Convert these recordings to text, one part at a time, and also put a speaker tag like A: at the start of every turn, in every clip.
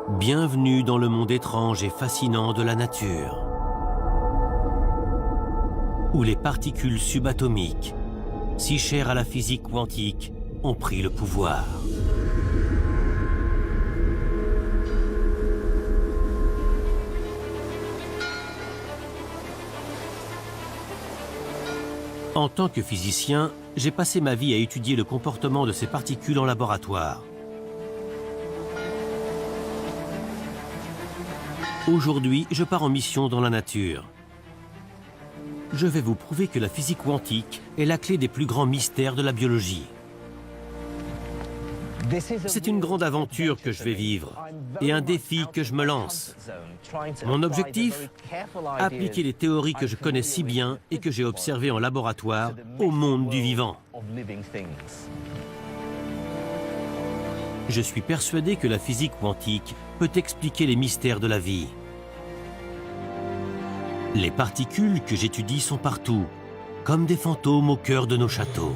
A: Bienvenue dans le monde étrange et fascinant de la nature, où les particules subatomiques, si chères à la physique quantique, ont pris le pouvoir. En tant que physicien, j'ai passé ma vie à étudier le comportement de ces particules en laboratoire. Aujourd'hui, je pars en mission dans la nature. Je vais vous prouver que la physique quantique est la clé des plus grands mystères de la biologie. C'est une grande aventure que je vais vivre et un défi que je me lance. Mon objectif, appliquer les théories que je connais si bien et que j'ai observées en laboratoire au monde du vivant. Je suis persuadé que la physique quantique peut expliquer les mystères de la vie. Les particules que j'étudie sont partout, comme des fantômes au cœur de nos châteaux.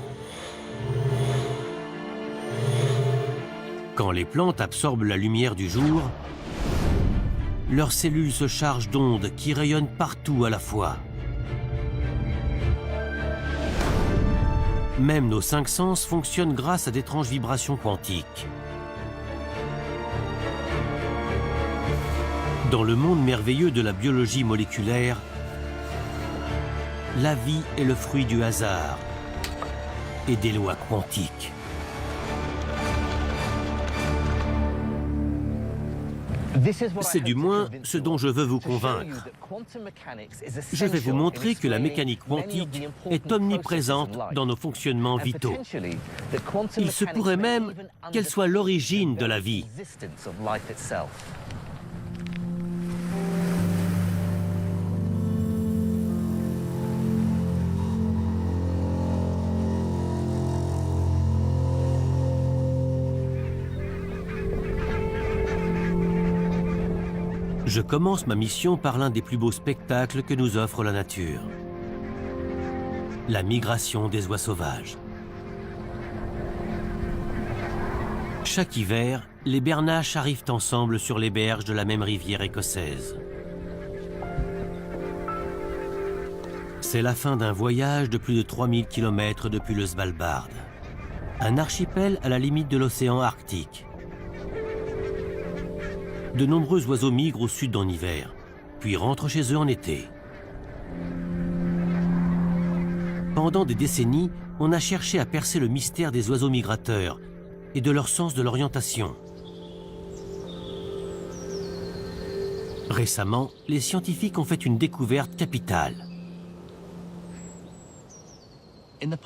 A: Quand les plantes absorbent la lumière du jour, leurs cellules se chargent d'ondes qui rayonnent partout à la fois. Même nos 5 sens fonctionnent grâce à d'étranges vibrations quantiques. Dans le monde merveilleux de la biologie moléculaire, la vie est le fruit du hasard et des lois quantiques. C'est du moins ce dont je veux vous convaincre. Je vais vous montrer que la mécanique quantique est omniprésente dans nos fonctionnements vitaux. Il se pourrait même qu'elle soit l'origine de la vie. Je commence ma mission par l'un des plus beaux spectacles que nous offre la nature. La migration des oies sauvages. Chaque hiver, les bernaches arrivent ensemble sur les berges de la même rivière écossaise. C'est la fin d'un voyage de plus de 3000 km depuis le Svalbard, un archipel à la limite de l'océan Arctique. De nombreux oiseaux migrent au sud en hiver, puis rentrent chez eux en été. Pendant des décennies, on a cherché à percer le mystère des oiseaux migrateurs et de leur sens de l'orientation. Récemment, les scientifiques ont fait une découverte capitale.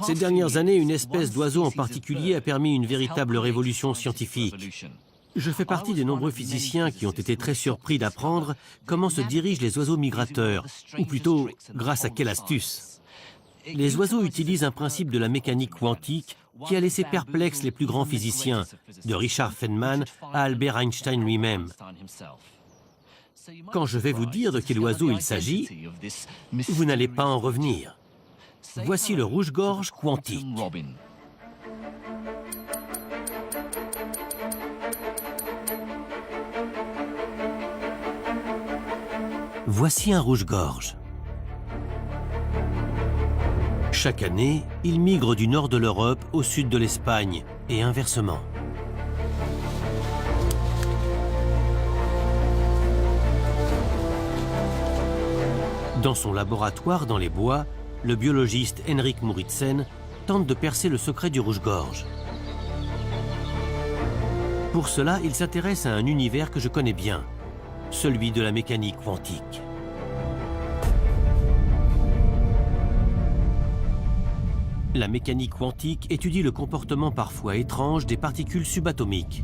A: Ces dernières années, une espèce d'oiseau en particulier a permis une véritable révolution scientifique. Je fais partie des nombreux physiciens qui ont été très surpris d'apprendre comment se dirigent les oiseaux migrateurs, ou plutôt, grâce à quelle astuce. Les oiseaux utilisent un principe de la mécanique quantique qui a laissé perplexes les plus grands physiciens, de Richard Feynman à Albert Einstein lui-même. Quand je vais vous dire de quel oiseau il s'agit, vous n'allez pas en revenir. Voici le rouge-gorge quantique. Voici un rouge-gorge. Chaque année, il migre du nord de l'Europe au sud de l'Espagne et inversement. Dans son laboratoire dans les bois, le biologiste Henrik Moritzen tente de percer le secret du rouge-gorge. Pour cela, il s'intéresse à un univers que je connais bien, celui de la mécanique quantique. La mécanique quantique étudie le comportement parfois étrange des particules subatomiques.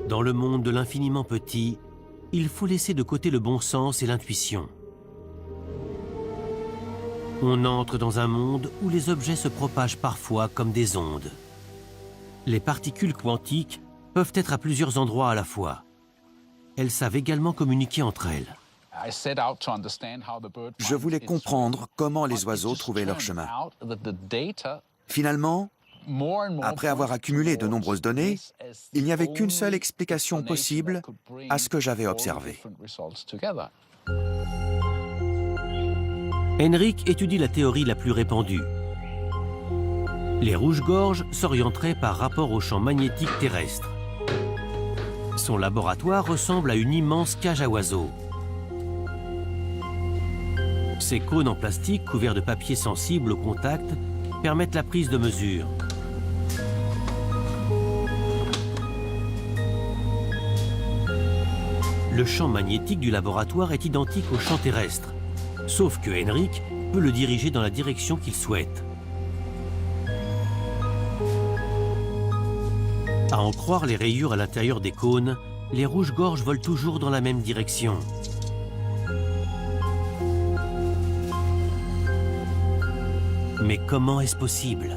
A: Dans le monde de l'infiniment petit, il faut laisser de côté le bon sens et l'intuition. On entre dans un monde où les objets se propagent parfois comme des ondes. Les particules quantiques peuvent être à plusieurs endroits à la fois. Elles savent également communiquer entre elles.
B: Je voulais comprendre comment les oiseaux trouvaient leur chemin. Finalement, Après avoir accumulé de nombreuses données, il n'y avait qu'une seule explication possible à ce que j'avais observé.
A: Henrik étudie la théorie la plus répandue. Les rouges-gorges s'orienteraient par rapport au champ magnétique terrestre. Son laboratoire ressemble à une immense cage à oiseaux. Ces cônes en plastique couverts de papier sensible au contact permettent la prise de mesures. Le champ magnétique du laboratoire est identique au champ terrestre, sauf que Henrik peut le diriger dans la direction qu'il souhaite. À en croire les rayures à l'intérieur des cônes, les rouges-gorges volent toujours dans la même direction. Mais comment est-ce possible?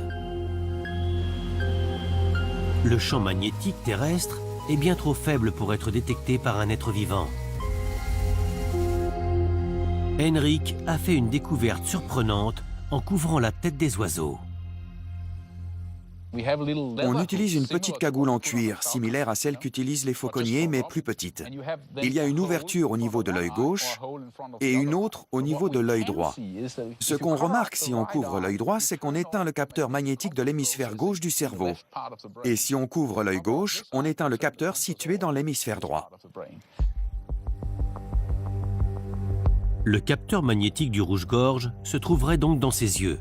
A: Le champ magnétique terrestre est bien trop faible pour être détecté par un être vivant. Henrik a fait une découverte surprenante en couvrant la tête des oiseaux.
B: On utilise une petite cagoule en cuir, similaire à celle qu'utilisent les fauconniers, mais plus petite. Il y a une ouverture au niveau de l'œil gauche et une autre au niveau de l'œil droit. Ce qu'on remarque si on couvre l'œil droit, c'est qu'on éteint le capteur magnétique de l'hémisphère gauche du cerveau. Et si on couvre l'œil gauche, on éteint le capteur situé dans l'hémisphère droit.
A: Le capteur magnétique du rouge-gorge se trouverait donc dans ses yeux.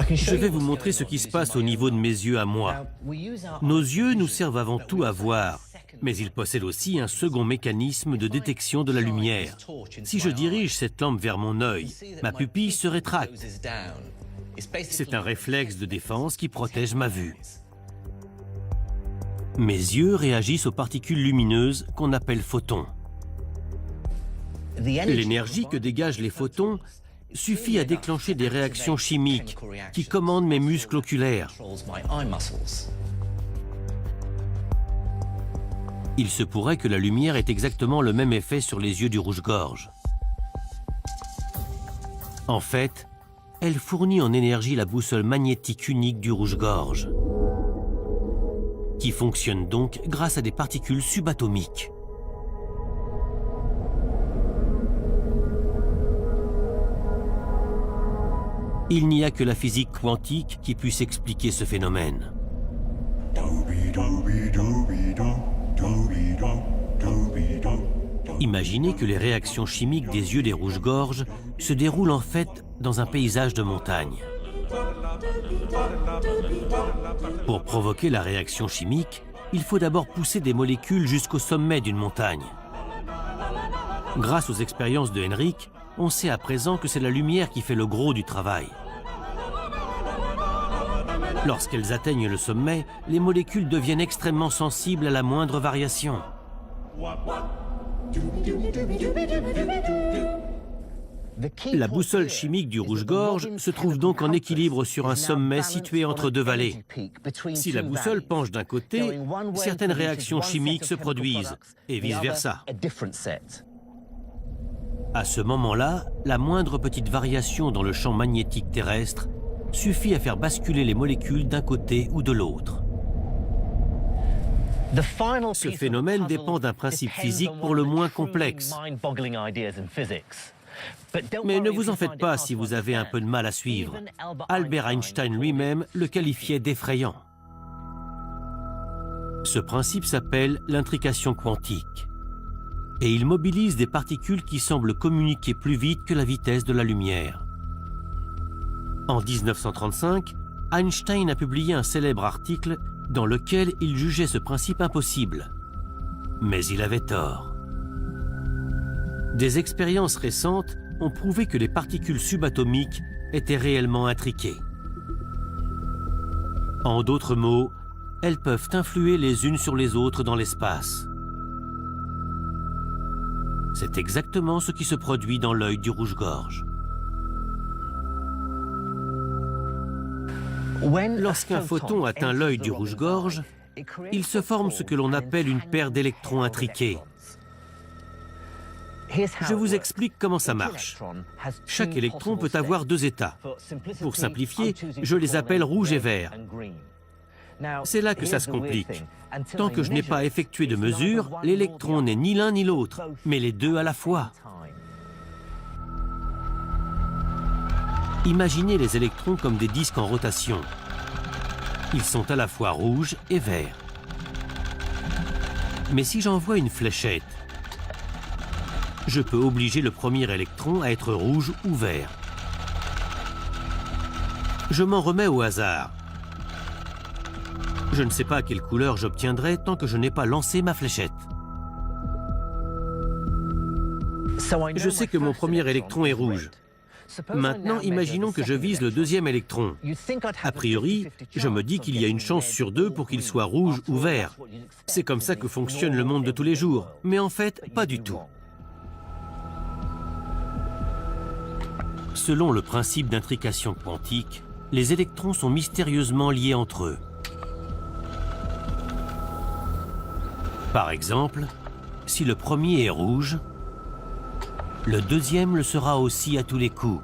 A: Je vais vous montrer ce qui se passe au niveau de mes yeux à moi. Nos yeux nous servent avant tout à voir, mais ils possèdent aussi un second mécanisme de détection de la lumière. Si je dirige cette lampe vers mon œil, ma pupille se rétracte. C'est un réflexe de défense qui protège ma vue. Mes yeux réagissent aux particules lumineuses qu'on appelle photons. L'énergie que dégagent les photons suffit à déclencher des réactions chimiques qui commandent mes muscles oculaires. Il se pourrait que la lumière ait exactement le même effet sur les yeux du rouge-gorge. En fait, elle fournit en énergie la boussole magnétique unique du rouge-gorge, qui fonctionne donc grâce à des particules subatomiques. Il n'y a que la physique quantique qui puisse expliquer ce phénomène. Imaginez que les réactions chimiques des yeux des rouges-gorges se déroulent en fait dans un paysage de montagne. Pour provoquer la réaction chimique, il faut d'abord pousser des molécules jusqu'au sommet d'une montagne. Grâce aux expériences de Henrik, on sait à présent que c'est la lumière qui fait le gros du travail. Lorsqu'elles atteignent le sommet, les molécules deviennent extrêmement sensibles à la moindre variation. La boussole chimique du rouge-gorge se trouve donc en équilibre sur un sommet situé entre deux vallées. Si la boussole penche d'un côté, certaines réactions chimiques se produisent, et vice-versa. À ce moment-là, la moindre petite variation dans le champ magnétique terrestre suffit à faire basculer les molécules d'un côté ou de l'autre. Ce phénomène dépend d'un principe physique pour le moins complexe. Mais ne vous en faites pas si vous avez un peu de mal à suivre. Albert Einstein lui-même le qualifiait d'effrayant. Ce principe s'appelle l'intrication quantique. Et il mobilise des particules qui semblent communiquer plus vite que la vitesse de la lumière. En 1935, Einstein a publié un célèbre article dans lequel il jugeait ce principe impossible. Mais il avait tort. Des expériences récentes ont prouvé que les particules subatomiques étaient réellement intriquées. En d'autres mots, elles peuvent influer les unes sur les autres dans l'espace. C'est exactement ce qui se produit dans l'œil du rouge-gorge. Lorsqu'un photon atteint l'œil du rouge-gorge, il se forme ce que l'on appelle une paire d'électrons intriqués. Je vous explique comment ça marche. Chaque électron peut avoir deux états. Pour simplifier, je les appelle rouge et vert. C'est là que ça se complique. Tant que je n'ai pas effectué de mesure, l'électron n'est ni l'un ni l'autre, mais les deux à la fois. Imaginez les électrons comme des disques en rotation. Ils sont à la fois rouges et verts. Mais si j'envoie une fléchette, je peux obliger le premier électron à être rouge ou vert. Je m'en remets au hasard. Je ne sais pas quelle couleur j'obtiendrai tant que je n'ai pas lancé ma fléchette. Je sais que mon premier électron est rouge. Maintenant, imaginons que je vise le deuxième électron. A priori, je me dis qu'il y a une chance sur deux pour qu'il soit rouge ou vert. C'est comme ça que fonctionne le monde de tous les jours. Mais en fait, pas du tout. Selon le principe d'intrication quantique, les électrons sont mystérieusement liés entre eux. Par exemple, si le premier est rouge, le deuxième le sera aussi à tous les coups.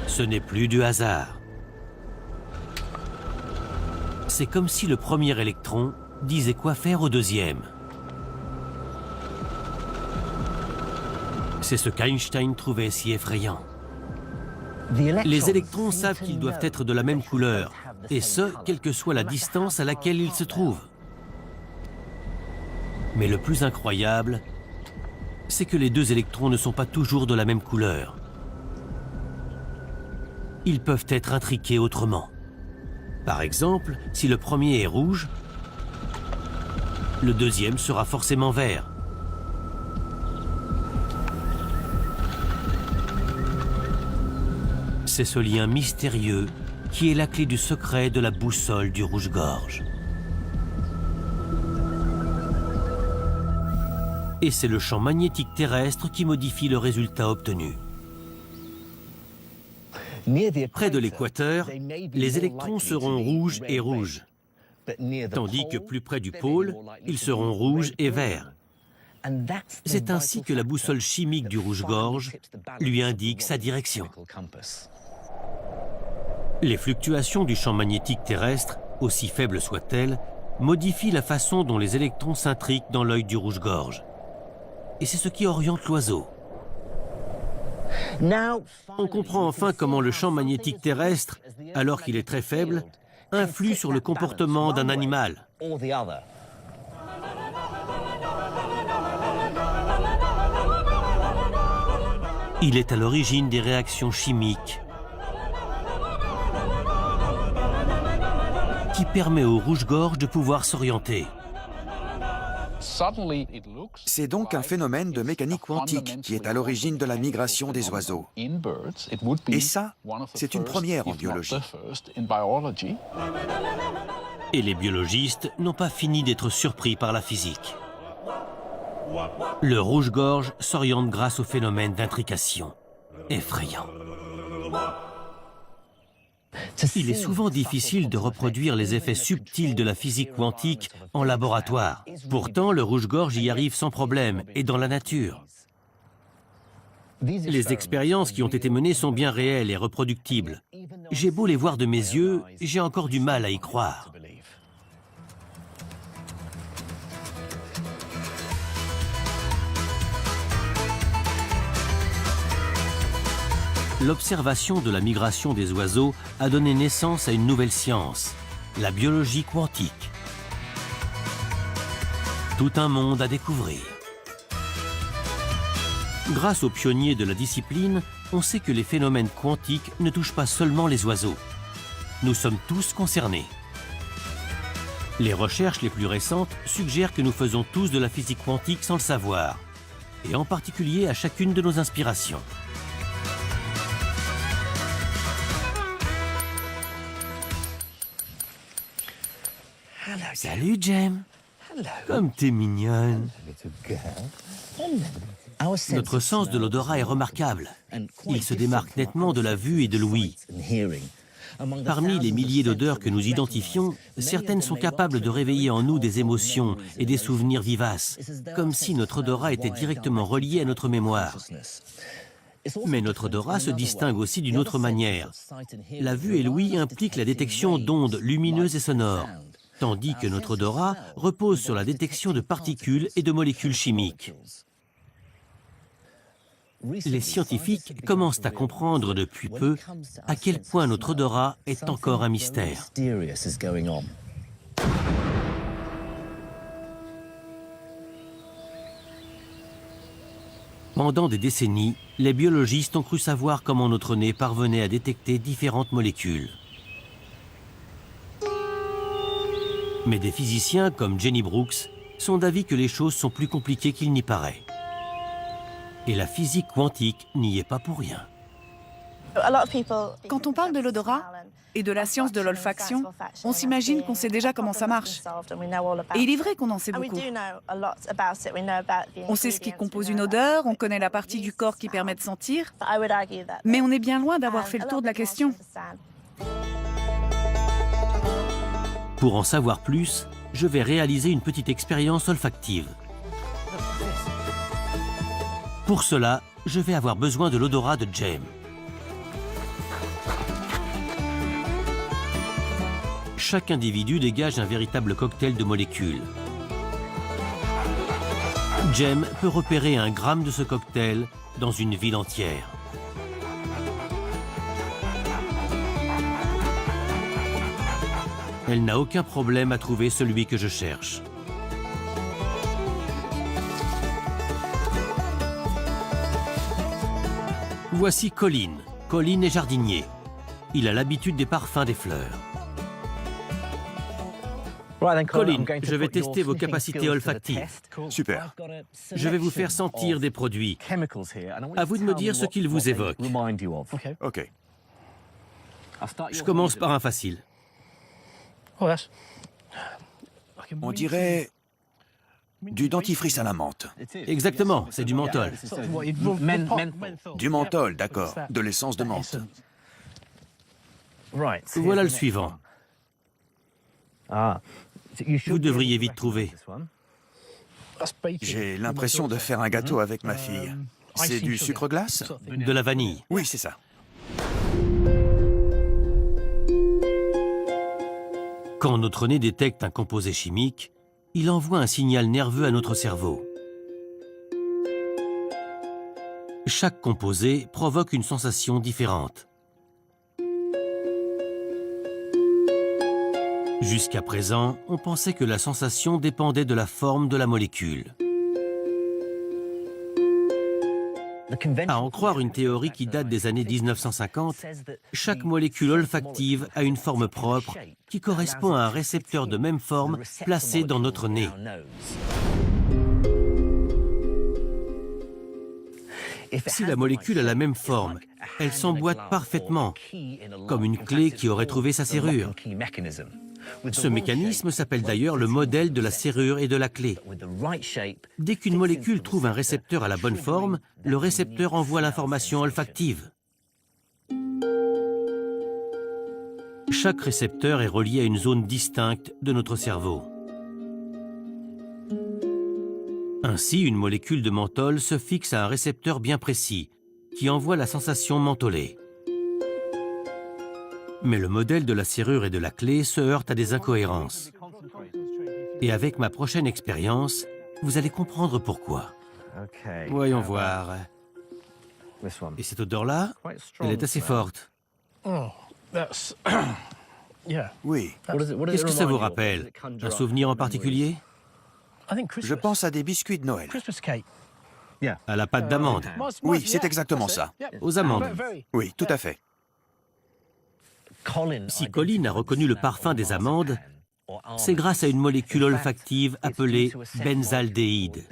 A: Ce n'est plus du hasard. C'est comme si le premier électron disait quoi faire au deuxième. C'est ce qu'Einstein trouvait si effrayant. Les électrons savent qu'ils doivent être de la même couleur, et ce, quelle que soit la distance à laquelle ils se trouvent. Mais le plus incroyable, c'est que les deux électrons ne sont pas toujours de la même couleur. Ils peuvent être intriqués autrement. Par exemple, si le premier est rouge, le deuxième sera forcément vert. C'est ce lien mystérieux qui est la clé du secret de la boussole du rouge-gorge. Et c'est le champ magnétique terrestre qui modifie le résultat obtenu. Près de l'équateur, les électrons seront rouges et rouges, tandis que plus près du pôle, ils seront rouges et verts. C'est ainsi que la boussole chimique du rouge-gorge lui indique sa direction. Les fluctuations du champ magnétique terrestre, aussi faibles soient-elles, modifient la façon dont les électrons s'intriquent dans l'œil du rouge-gorge. Et c'est ce qui oriente l'oiseau. On comprend enfin comment le champ magnétique terrestre, alors qu'il est très faible, influe sur le comportement d'un animal. Il est à l'origine des réactions chimiques qui permet au rouge-gorge de pouvoir s'orienter.
B: C'est donc un phénomène de mécanique quantique qui est à l'origine de la migration des oiseaux. Et ça, c'est une première en biologie.
A: Et les biologistes n'ont pas fini d'être surpris par la physique. Le rouge-gorge s'oriente grâce au phénomène d'intrication. Effrayant. Il est souvent difficile de reproduire les effets subtils de la physique quantique en laboratoire. Pourtant, le rouge-gorge y arrive sans problème, et dans la nature. Les expériences qui ont été menées sont bien réelles et reproductibles. J'ai beau les voir de mes yeux, j'ai encore du mal à y croire. L'observation de la migration des oiseaux a donné naissance à une nouvelle science, la biologie quantique. Tout un monde à découvrir. Grâce aux pionniers de la discipline, on sait que les phénomènes quantiques ne touchent pas seulement les oiseaux. Nous sommes tous concernés. Les recherches les plus récentes suggèrent que nous faisons tous de la physique quantique sans le savoir, et en particulier à chacune de nos inspirations. Salut, Jem. Comme t'es mignonne. Notre sens de l'odorat est remarquable. Il se démarque nettement de la vue et de l'ouïe. Parmi les milliers d'odeurs que nous identifions, certaines sont capables de réveiller en nous des émotions et des souvenirs vivaces, comme si notre odorat était directement relié à notre mémoire. Mais notre odorat se distingue aussi d'une autre manière. La vue et l'ouïe impliquent la détection d'ondes lumineuses et sonores, tandis que notre odorat repose sur la détection de particules et de molécules chimiques. Les scientifiques commencent à comprendre depuis peu à quel point notre odorat est encore un mystère. Pendant des décennies, les biologistes ont cru savoir comment notre nez parvenait à détecter différentes molécules. Mais des physiciens comme Jenny Brooks sont d'avis que les choses sont plus compliquées qu'il n'y paraît. Et la physique quantique n'y est pas pour rien.
C: Quand on parle de l'odorat et de la science de l'olfaction, on s'imagine qu'on sait déjà comment ça marche. Et il est vrai qu'on en sait beaucoup. On sait ce qui compose une odeur, on connaît la partie du corps qui permet de sentir, mais on est bien loin d'avoir fait le tour de la question.
A: Pour en savoir plus, je vais réaliser une petite expérience olfactive. Pour cela, je vais avoir besoin de l'odorat de Jem. Chaque individu dégage un véritable cocktail de molécules. Jem peut repérer 1 gramme de ce cocktail dans une ville entière. Elle n'a aucun problème à trouver celui que je cherche. Voici Colin. Colin est jardinier. Il a l'habitude des parfums des fleurs. Colin, je vais tester vos capacités olfactives.
B: Super.
A: Je vais vous faire sentir des produits. À vous de me dire ce qu'ils vous évoquent.
B: OK.
A: Je commence par un facile.
B: On dirait du dentifrice à la menthe.
A: Exactement, c'est du menthol.
B: Du menthol, d'accord. De l'essence de menthe.
A: Voilà le suivant. Vous devriez vite trouver.
B: J'ai l'impression de faire un gâteau avec ma fille. C'est du sucre glace?
A: De la vanille.
B: Oui, c'est ça.
A: Quand notre nez détecte un composé chimique, il envoie un signal nerveux à notre cerveau. Chaque composé provoque une sensation différente. Jusqu'à présent, on pensait que la sensation dépendait de la forme de la molécule. À en croire une théorie qui date des années 1950, chaque molécule olfactive a une forme propre qui correspond à un récepteur de même forme placé dans notre nez. Si la molécule a la même forme, elle s'emboîte parfaitement, comme une clé qui aurait trouvé sa serrure. Ce mécanisme s'appelle d'ailleurs le modèle de la serrure et de la clé. Dès qu'une molécule trouve un récepteur à la bonne forme, le récepteur envoie l'information olfactive. Chaque récepteur est relié à une zone distincte de notre cerveau. Ainsi, une molécule de menthol se fixe à un récepteur bien précis, qui envoie la sensation mentholée. Mais le modèle de la serrure et de la clé se heurte à des incohérences. Et avec ma prochaine expérience, vous allez comprendre pourquoi. Voyons voir. Et cette odeur-là, elle est assez forte.
B: Oui.
A: Qu'est-ce que ça vous rappelle? Un souvenir en particulier?
B: Je pense à des biscuits de Noël.
A: À la pâte d'amande.
B: Oui, c'est exactement ça.
A: Aux amandes.
B: Oui, tout à fait.
A: Si Colin a reconnu le parfum des amandes, c'est grâce à une molécule olfactive appelée benzaldéhyde.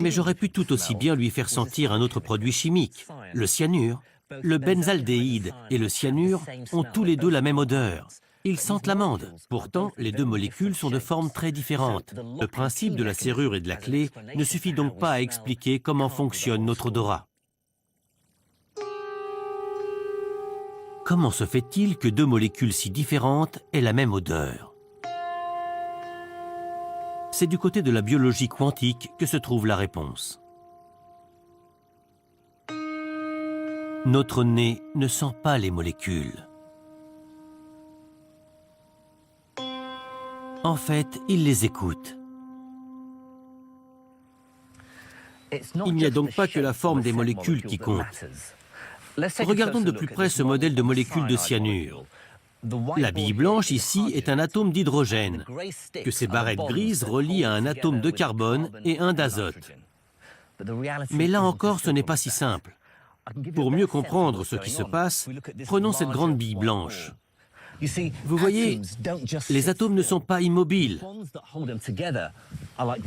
A: Mais j'aurais pu tout aussi bien lui faire sentir un autre produit chimique, le cyanure. Le benzaldéhyde et le cyanure ont tous les deux la même odeur. Ils sentent l'amande. Pourtant, les deux molécules sont de formes très différentes. Le principe de la serrure et de la clé ne suffit donc pas à expliquer comment fonctionne notre odorat. Comment se fait-il que deux molécules si différentes aient la même odeur? C'est du côté de la biologie quantique que se trouve la réponse. Notre nez ne sent pas les molécules. En fait, il les écoute. Il n'y a donc pas que la forme des molécules qui compte. Regardons de plus près ce modèle de molécule de cyanure. La bille blanche ici est un atome d'hydrogène, que ces barrettes grises relient à un atome de carbone et un d'azote. Mais là encore, ce n'est pas si simple. Pour mieux comprendre ce qui se passe, prenons cette grande bille blanche. Vous voyez, les atomes ne sont pas immobiles.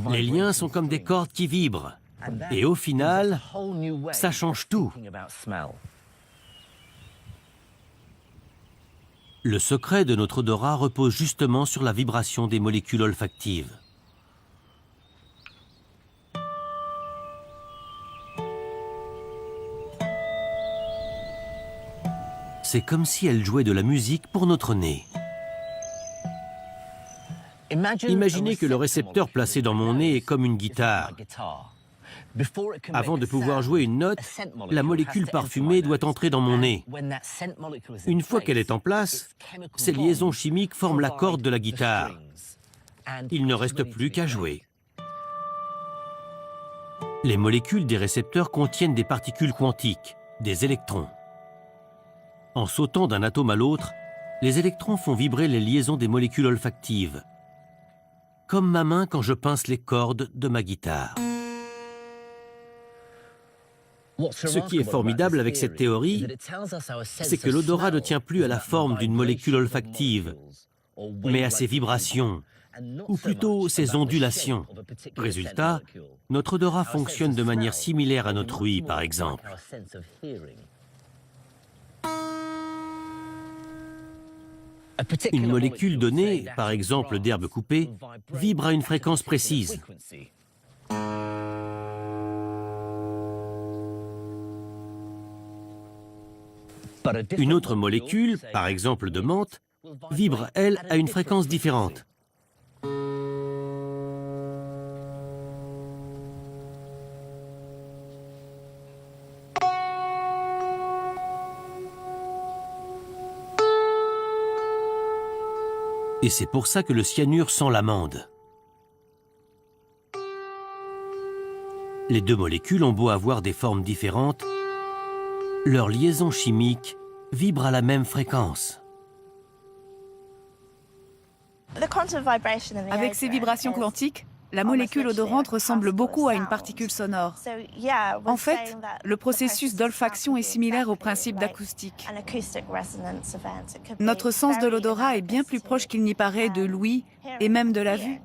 A: Les liens sont comme des cordes qui vibrent. Et au final, ça change tout. Le secret de notre odorat repose justement sur la vibration des molécules olfactives. C'est comme si elles jouaient de la musique pour notre nez. Imaginez que le récepteur placé dans mon nez est comme une guitare. Avant de pouvoir jouer une note, la molécule parfumée doit entrer dans mon nez. Une fois qu'elle est en place, ces liaisons chimiques forment la corde de la guitare. Il ne reste plus qu'à jouer. Les molécules des récepteurs contiennent des particules quantiques, des électrons. En sautant d'un atome à l'autre, les électrons font vibrer les liaisons des molécules olfactives, comme ma main quand je pince les cordes de ma guitare. Ce qui est formidable avec cette théorie, c'est que l'odorat ne tient plus à la forme d'une molécule olfactive, mais à ses vibrations, ou plutôt ses ondulations. Résultat, notre odorat fonctionne de manière similaire à notre ouïe, par exemple. Une molécule donnée, par exemple d'herbe coupée, vibre à une fréquence précise. Une autre molécule, par exemple de menthe, vibre, elle, à une fréquence différente. Et c'est pour ça que le cyanure sent l'amande. Les deux molécules ont beau avoir des formes différentes, leur liaison chimique vibre à la même fréquence.
C: Avec ces vibrations quantiques, la molécule odorante ressemble beaucoup à une particule sonore. En fait, le processus d'olfaction est similaire au principe d'acoustique. Notre sens de l'odorat est bien plus proche qu'il n'y paraît de l'ouïe et même de la vue.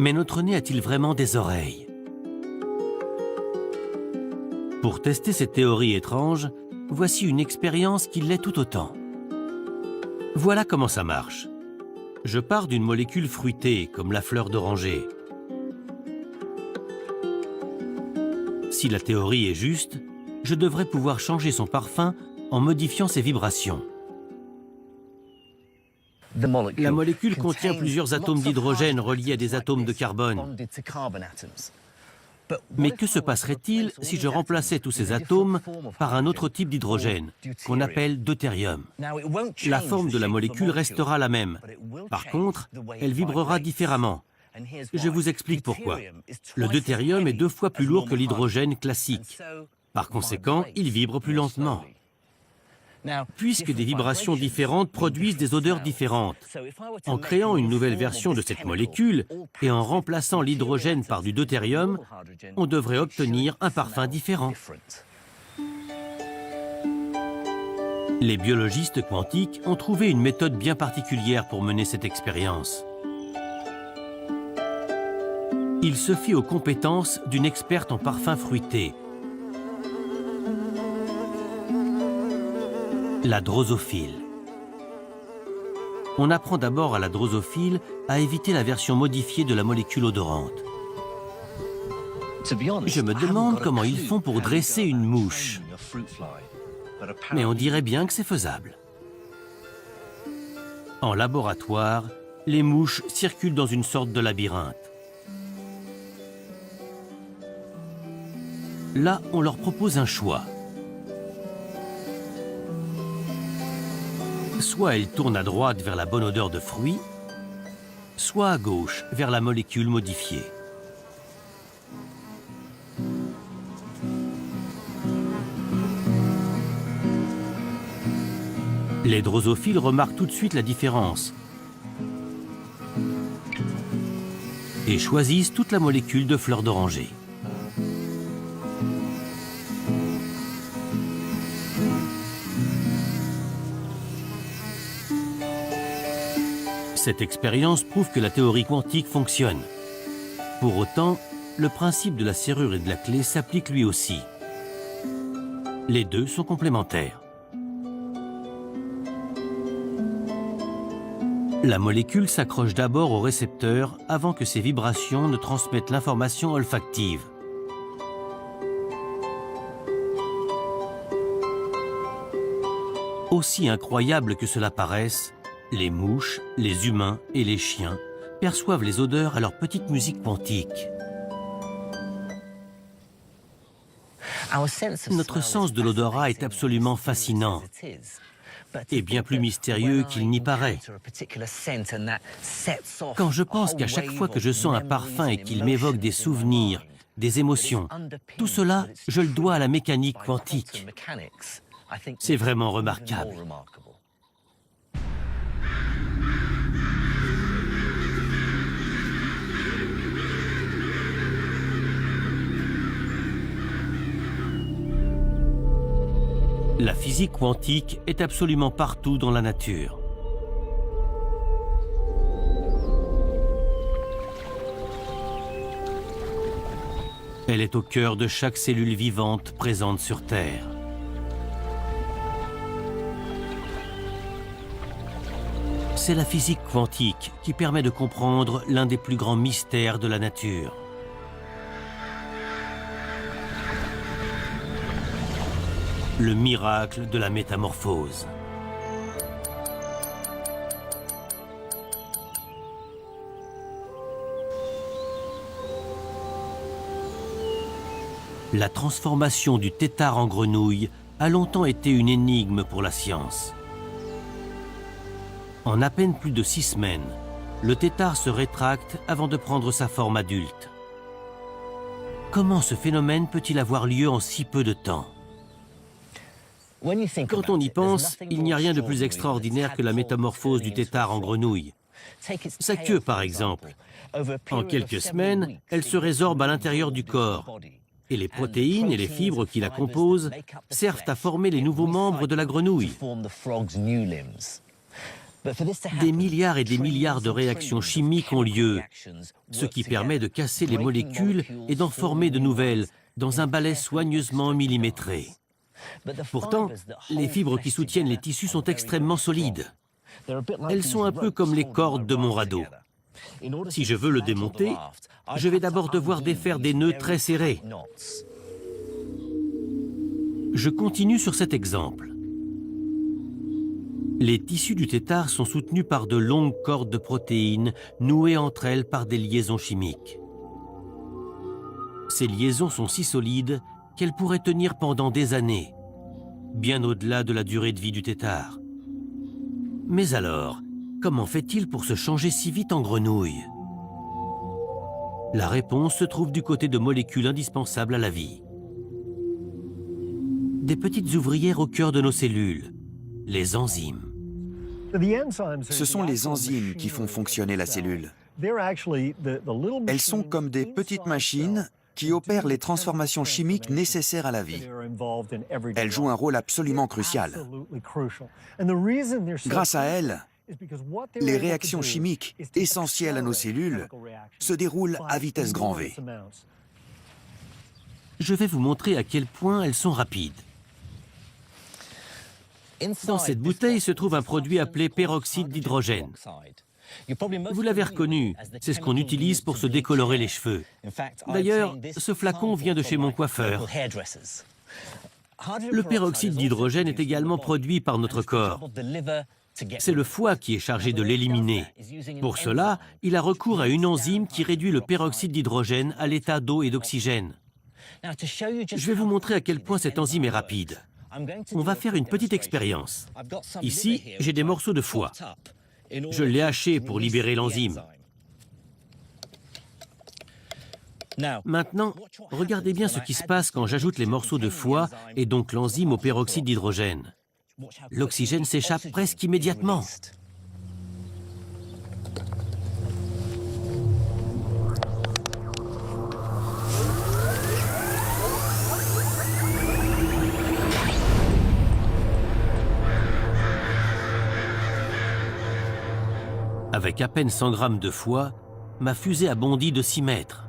A: Mais notre nez a-t-il vraiment des oreilles? Pour tester cette théorie étrange, voici une expérience qui l'est tout autant. Voilà comment ça marche. Je pars d'une molécule fruitée, comme la fleur d'oranger. Si la théorie est juste, je devrais pouvoir changer son parfum en modifiant ses vibrations. La molécule contient plusieurs atomes d'hydrogène reliés à des atomes de carbone. Mais que se passerait-il si je remplaçais tous ces atomes par un autre type d'hydrogène, qu'on appelle deutérium? La forme de la molécule restera la même. Par contre, elle vibrera différemment. Je vous explique pourquoi. Le deutérium est 2 fois plus lourd que l'hydrogène classique. Par conséquent, il vibre plus lentement. Puisque des vibrations différentes produisent des odeurs différentes. En créant une nouvelle version de cette molécule et en remplaçant l'hydrogène par du deutérium, on devrait obtenir un parfum différent. Les biologistes quantiques ont trouvé une méthode bien particulière pour mener cette expérience. Ils se fient aux compétences d'une experte en parfums fruités, la drosophile. On apprend d'abord à la drosophile à éviter la version modifiée de la molécule odorante. Je me demande comment ils font pour dresser une mouche. Mais on dirait bien que c'est faisable. En laboratoire, les mouches circulent dans une sorte de labyrinthe. Là, on leur propose un choix. Soit elles tournent à droite vers la bonne odeur de fruits, soit à gauche vers la molécule modifiée. Les drosophiles remarquent tout de suite la différence et choisissent toute la molécule de fleur d'oranger. Cette expérience prouve que la théorie quantique fonctionne. Pour autant, le principe de la serrure et de la clé s'applique lui aussi. Les deux sont complémentaires. La molécule s'accroche d'abord au récepteur avant que ses vibrations ne transmettent l'information olfactive. Aussi incroyable que cela paraisse, les mouches, les humains et les chiens perçoivent les odeurs à leur petite musique quantique. Notre sens de l'odorat est absolument fascinant et bien plus mystérieux qu'il n'y paraît. Quand je pense qu'à chaque fois que je sens un parfum et qu'il m'évoque des souvenirs, des émotions, tout cela, je le dois à la mécanique quantique. C'est vraiment remarquable. La physique quantique est absolument partout dans la nature. Elle est au cœur de chaque cellule vivante présente sur Terre. C'est la physique quantique qui permet de comprendre l'un des plus grands mystères de la nature. Le miracle de la métamorphose. La transformation du tétard en grenouille a longtemps été une énigme pour la science. En à peine plus de 6 semaines, le tétard se rétracte avant de prendre sa forme adulte. Comment ce phénomène peut-il avoir lieu en si peu de temps ? Quand on y pense, il n'y a rien de plus extraordinaire que la métamorphose du tétard en grenouille. Sa queue, par exemple. En quelques semaines, elle se résorbe à l'intérieur du corps. Et les protéines et les fibres qui la composent servent à former les nouveaux membres de la grenouille. Des milliards et des milliards de réactions chimiques ont lieu, ce qui permet de casser les molécules et d'en former de nouvelles dans un balai soigneusement millimétré. Pourtant, les fibres qui soutiennent les tissus sont extrêmement solides. Elles sont un peu comme les cordes de mon radeau. Si je veux le démonter, je vais d'abord devoir défaire des nœuds très serrés. Je continue sur cet exemple. Les tissus du tétard sont soutenus par de longues cordes de protéines nouées entre elles par des liaisons chimiques. Ces liaisons sont si solides qu'elles pourraient tenir pendant des années, bien au-delà de la durée de vie du tétard. Mais alors, comment fait-il pour se changer si vite en grenouille? La réponse se trouve du côté de molécules indispensables à la vie. Des petites ouvrières au cœur de nos cellules, les enzymes.
B: Ce sont les enzymes qui font fonctionner la cellule. Elles sont comme des petites machines qui opèrent les transformations chimiques nécessaires à la vie. Elles jouent un rôle absolument crucial. Grâce à elles, les réactions chimiques essentielles à nos cellules se déroulent à vitesse grand V.
A: Je vais vous montrer à quel point elles sont rapides. Dans cette bouteille se trouve un produit appelé peroxyde d'hydrogène. Vous l'avez reconnu, c'est ce qu'on utilise pour se décolorer les cheveux. D'ailleurs, ce flacon vient de chez mon coiffeur. Le peroxyde d'hydrogène est également produit par notre corps. C'est le foie qui est chargé de l'éliminer. Pour cela, il a recours à une enzyme qui réduit le peroxyde d'hydrogène à l'état d'eau et d'oxygène. Je vais vous montrer à quel point cette enzyme est rapide. On va faire une petite expérience. Ici, j'ai des morceaux de foie. Je l'ai haché pour libérer l'enzyme. Maintenant, regardez bien ce qui se passe quand j'ajoute les morceaux de foie et donc l'enzyme au peroxyde d'hydrogène. L'oxygène s'échappe presque immédiatement. Avec à peine 100 grammes de foie, ma fusée a bondi de 6 mètres.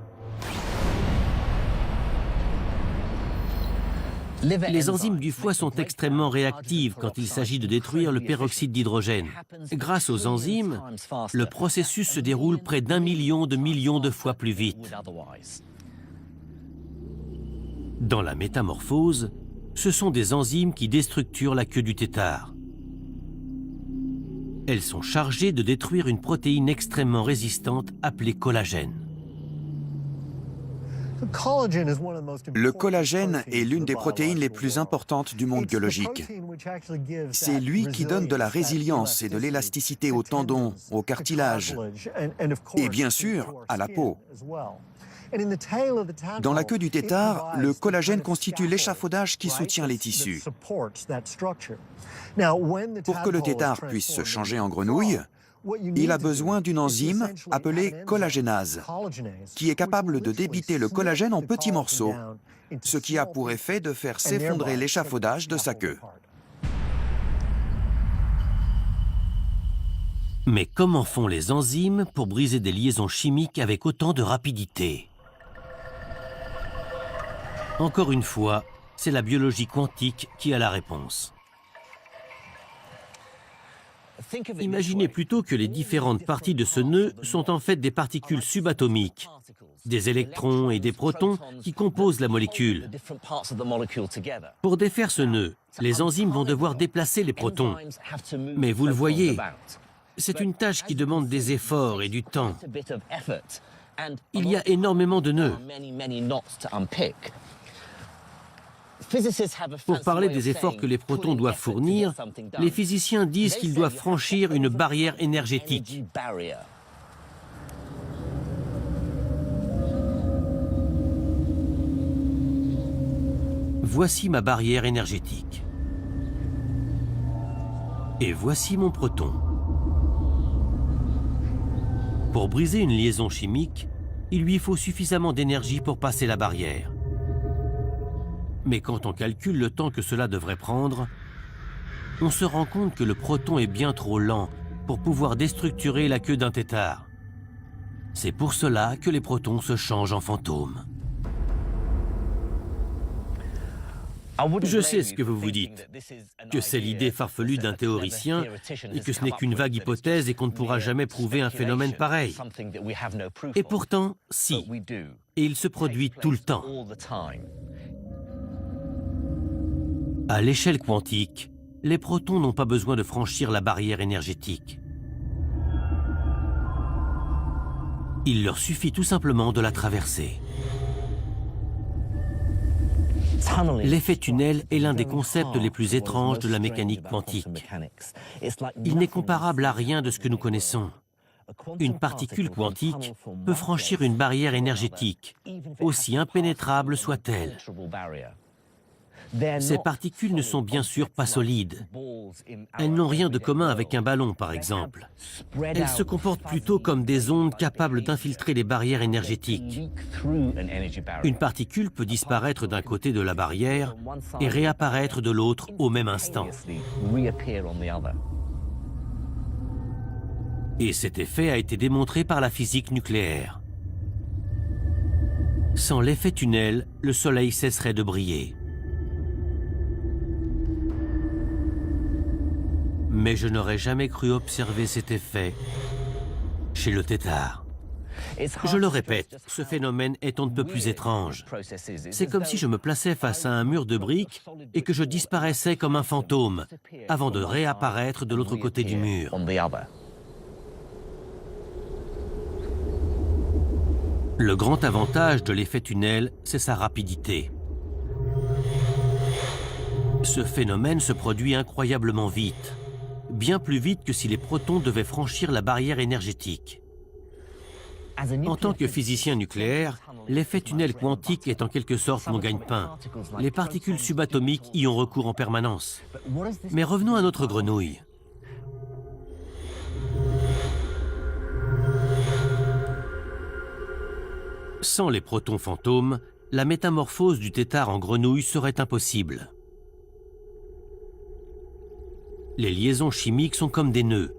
A: Les enzymes du foie sont extrêmement réactives quand il s'agit de détruire le peroxyde d'hydrogène. Grâce aux enzymes, le processus se déroule près d'1 million de fois plus vite. Dans la métamorphose, ce sont des enzymes qui déstructurent la queue du tétard. Elles sont chargées de détruire une protéine extrêmement résistante appelée collagène.
B: Le collagène est l'une des protéines les plus importantes du monde biologique. C'est lui qui donne de la résilience et de l'élasticité aux tendons, au cartilage et bien sûr à la peau. Dans la queue du tétard, le collagène constitue l'échafaudage qui soutient les tissus. Pour que le tétard puisse se changer en grenouille, il a besoin d'une enzyme appelée collagénase, qui est capable de débiter le collagène en petits morceaux, ce qui a pour effet de faire s'effondrer l'échafaudage de sa queue.
A: Mais comment font les enzymes pour briser des liaisons chimiques avec autant de rapidité? Encore une fois, c'est la biologie quantique qui a la réponse. Imaginez plutôt que les différentes parties de ce nœud sont en fait des particules subatomiques, des électrons et des protons qui composent la molécule. Pour défaire ce nœud, les enzymes vont devoir déplacer les protons. Mais vous le voyez, c'est une tâche qui demande des efforts et du temps. Il y a énormément de nœuds. Pour parler des efforts que les protons doivent fournir, les physiciens disent qu'ils doivent franchir une barrière énergétique. Voici ma barrière énergétique. Et voici mon proton. Pour briser une liaison chimique, il lui faut suffisamment d'énergie pour passer la barrière. Mais quand on calcule le temps que cela devrait prendre, on se rend compte que le proton est bien trop lent pour pouvoir déstructurer la queue d'un tétard. C'est pour cela que les protons se changent en fantômes. Je sais ce que vous vous dites, que c'est l'idée farfelue d'un théoricien et que ce n'est qu'une vague hypothèse et qu'on ne pourra jamais prouver un phénomène pareil. Et pourtant, si, et il se produit tout le temps. À l'échelle quantique, les protons n'ont pas besoin de franchir la barrière énergétique. Il leur suffit tout simplement de la traverser. L'effet tunnel est l'un des concepts les plus étranges de la mécanique quantique. Il n'est comparable à rien de ce que nous connaissons. Une particule quantique peut franchir une barrière énergétique, aussi impénétrable soit-elle. Ces particules ne sont bien sûr pas solides. Elles n'ont rien de commun avec un ballon, par exemple. Elles se comportent plutôt comme des ondes capables d'infiltrer les barrières énergétiques. Une particule peut disparaître d'un côté de la barrière et réapparaître de l'autre au même instant. Et cet effet a été démontré par la physique nucléaire. Sans l'effet tunnel, le Soleil cesserait de briller. Mais je n'aurais jamais cru observer cet effet chez le tétard. Je le répète, ce phénomène est on ne peut plus étrange. C'est comme si je me plaçais face à un mur de briques et que je disparaissais comme un fantôme, avant de réapparaître de l'autre côté du mur. Le grand avantage de l'effet tunnel, c'est sa rapidité. Ce phénomène se produit incroyablement vite, bien plus vite que si les protons devaient franchir la barrière énergétique. En tant que physicien nucléaire, l'effet tunnel quantique est en quelque sorte mon gagne-pain. Les particules subatomiques y ont recours en permanence. Mais revenons à notre grenouille. Sans les protons fantômes, la métamorphose du tétard en grenouille serait impossible. Les liaisons chimiques sont comme des nœuds.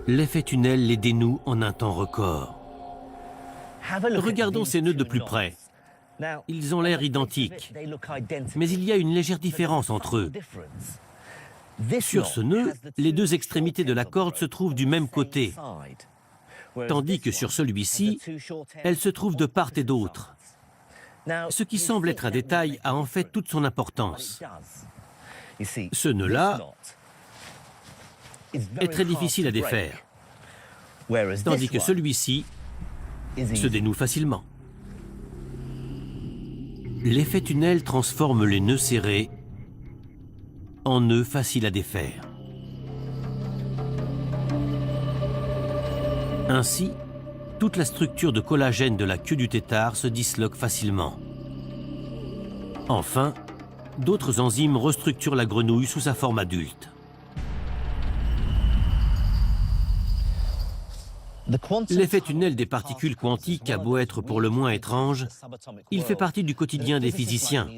A: L'effet tunnel les dénoue en un temps record. Regardons ces nœuds de plus près. Ils ont l'air identiques, mais il y a une légère différence entre eux. Sur ce nœud, les deux extrémités de la corde se trouvent du même côté, tandis que sur celui-ci, elles se trouvent de part et d'autre. Ce qui semble être un détail a en fait toute son importance. Ce nœud-là est très difficile à défaire, tandis que celui-ci se dénoue facilement. L'effet tunnel transforme les nœuds serrés en nœuds faciles à défaire. Ainsi, toute la structure de collagène de la queue du tétard se disloque facilement. Enfin, d'autres enzymes restructurent la grenouille sous sa forme adulte. L'effet tunnel des particules quantiques a beau être pour le moins étrange, il fait partie du quotidien des physiciens.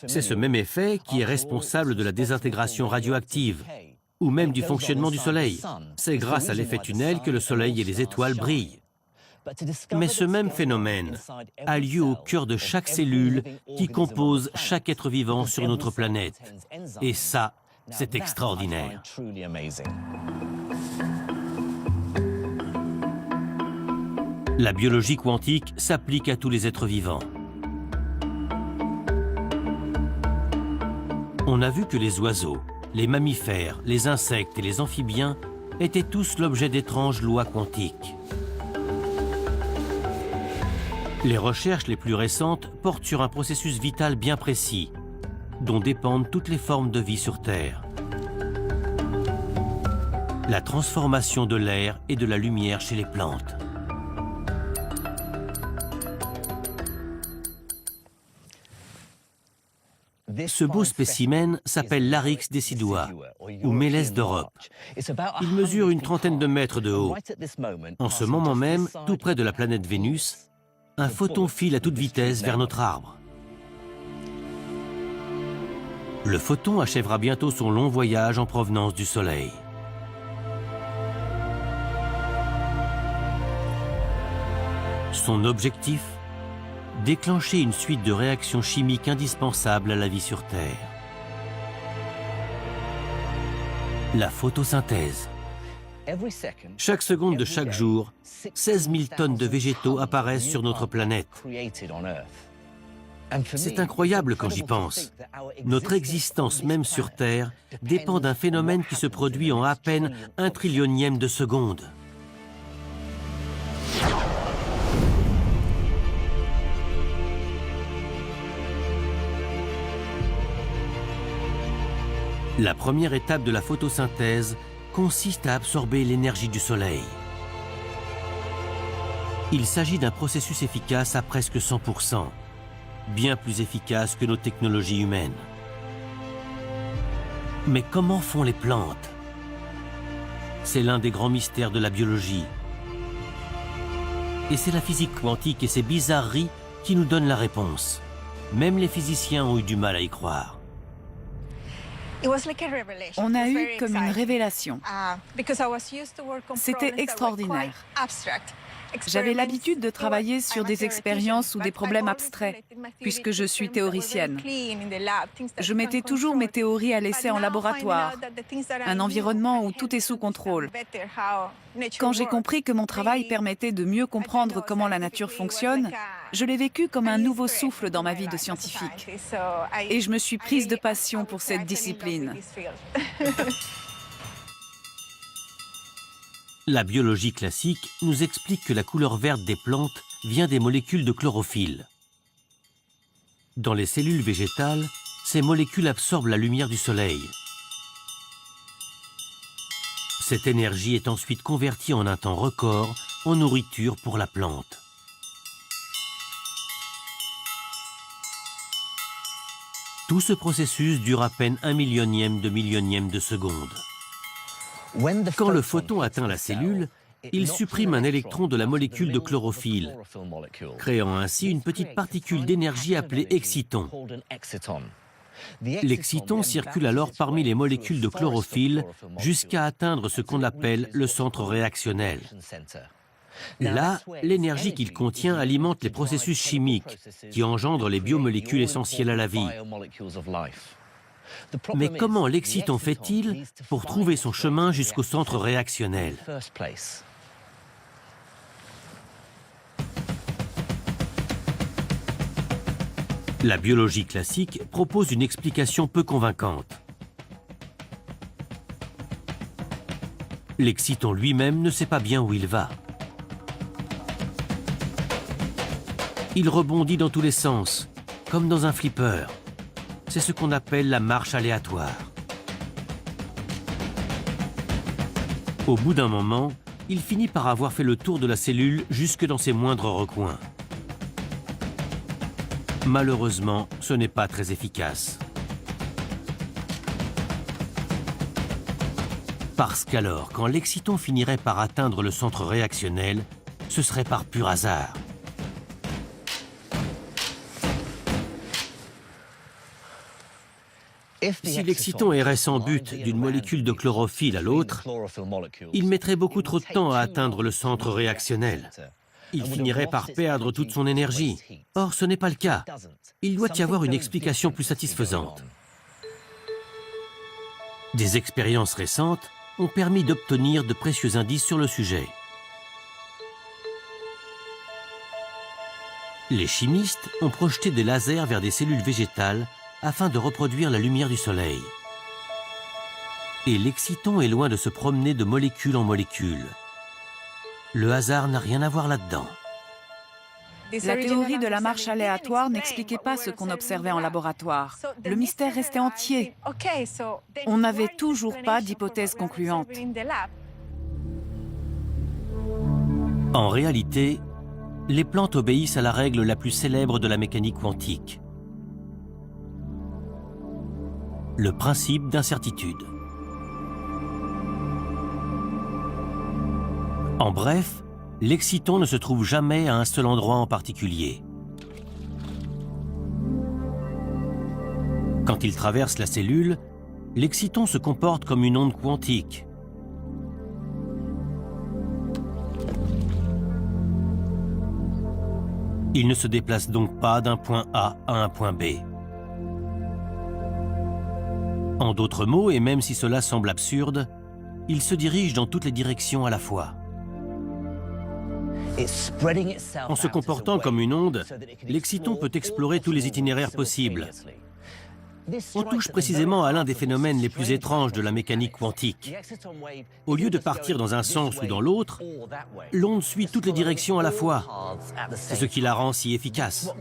A: C'est ce même effet qui est responsable de la désintégration radioactive, ou même du fonctionnement du Soleil. C'est grâce à l'effet tunnel que le Soleil et les étoiles brillent. Mais ce même phénomène a lieu au cœur de chaque cellule qui compose chaque être vivant sur notre planète. Et ça, c'est extraordinaire. La biologie quantique s'applique à tous les êtres vivants. On a vu que les oiseaux, les mammifères, les insectes et les amphibiens étaient tous l'objet d'étranges lois quantiques. Les recherches les plus récentes portent sur un processus vital bien précis, dont dépendent toutes les formes de vie sur Terre. La transformation de l'air et de la lumière chez les plantes. Ce beau spécimen s'appelle l'Aryx decidua, ou mélèze d'Europe. Il mesure une trentaine de mètres de haut. En ce moment même, tout près de la planète Vénus, un photon file à toute vitesse vers notre arbre. Le photon achèvera bientôt son long voyage en provenance du Soleil. Son objectif ? Déclencher une suite de réactions chimiques indispensables à la vie sur Terre. La photosynthèse. Chaque seconde de chaque jour, 16 000 tonnes de végétaux apparaissent sur notre planète. C'est incroyable quand j'y pense. Notre existence même sur Terre dépend d'un phénomène qui se produit en à peine 1 trillionième de seconde. La première étape de la photosynthèse consiste à absorber l'énergie du Soleil. Il s'agit d'un processus efficace à presque 100%, bien plus efficace que nos technologies humaines. Mais comment font les plantes? C'est l'un des grands mystères de la biologie. Et c'est la physique quantique et ses bizarreries qui nous donnent la réponse. Même les physiciens ont eu du mal à y croire.
C: On a eu comme une révélation. C'était extraordinaire. J'avais l'habitude de travailler sur des expériences ou des problèmes abstraits, puisque je suis théoricienne. Je mettais toujours mes théories à l'essai en laboratoire, un environnement où tout est sous contrôle. Quand j'ai compris que mon travail permettait de mieux comprendre comment la nature fonctionne, je l'ai vécu comme un nouveau souffle dans ma vie de scientifique. Et je me suis prise de passion pour cette discipline.
A: La biologie classique nous explique que la couleur verte des plantes vient des molécules de chlorophylle. Dans les cellules végétales, ces molécules absorbent la lumière du soleil. Cette énergie est ensuite convertie en un temps record en nourriture pour la plante. Tout ce processus dure à peine 1/1000 de millionième de seconde. Quand le photon atteint la cellule, il supprime un électron de la molécule de chlorophylle, créant ainsi une petite particule d'énergie appelée exciton. L'exciton circule alors parmi les molécules de chlorophylle jusqu'à atteindre ce qu'on appelle le centre réactionnel. Là, l'énergie qu'il contient alimente les processus chimiques qui engendrent les biomolécules essentielles à la vie. Mais comment l'exciton fait-il pour trouver son chemin jusqu'au centre réactionnel? La biologie classique propose une explication peu convaincante. L'exciton lui-même ne sait pas bien où il va. Il rebondit dans tous les sens, comme dans un flipper. C'est ce qu'on appelle la marche aléatoire. Au bout d'un moment, il finit par avoir fait le tour de la cellule jusque dans ses moindres recoins. Malheureusement, ce n'est pas très efficace. Parce qu'alors, quand l'exciton finirait par atteindre le centre réactionnel, ce serait par pur hasard. Si l'exciton errait sans but d'une molécule de chlorophylle à l'autre, il mettrait beaucoup trop de temps à atteindre le centre réactionnel. Il finirait par perdre toute son énergie. Or, ce n'est pas le cas. Il doit y avoir une explication plus satisfaisante. Des expériences récentes ont permis d'obtenir de précieux indices sur le sujet. Les chimistes ont projeté des lasers vers des cellules végétales afin de reproduire la lumière du soleil. Et l'exciton est loin de se promener de molécule en molécule. Le hasard n'a rien à voir là-dedans.
C: La théorie de la marche aléatoire n'expliquait pas ce qu'on observait en laboratoire. Le mystère restait entier. On n'avait toujours pas d'hypothèse concluante.
A: En réalité, les plantes obéissent à la règle la plus célèbre de la mécanique quantique. Le principe d'incertitude. En bref, l'exciton ne se trouve jamais à un seul endroit en particulier. Quand il traverse la cellule, l'exciton se comporte comme une onde quantique. Il ne se déplace donc pas d'un point A à un point B. En d'autres mots, et même si cela semble absurde, il se dirige dans toutes les directions à la fois. En se comportant comme une onde, l'exciton peut explorer tous les itinéraires possibles. On touche précisément à l'un des phénomènes les plus étranges de la mécanique quantique. Au lieu de partir dans un sens ou dans l'autre, l'onde suit toutes les directions à la fois. C'est ce qui la rend si efficace.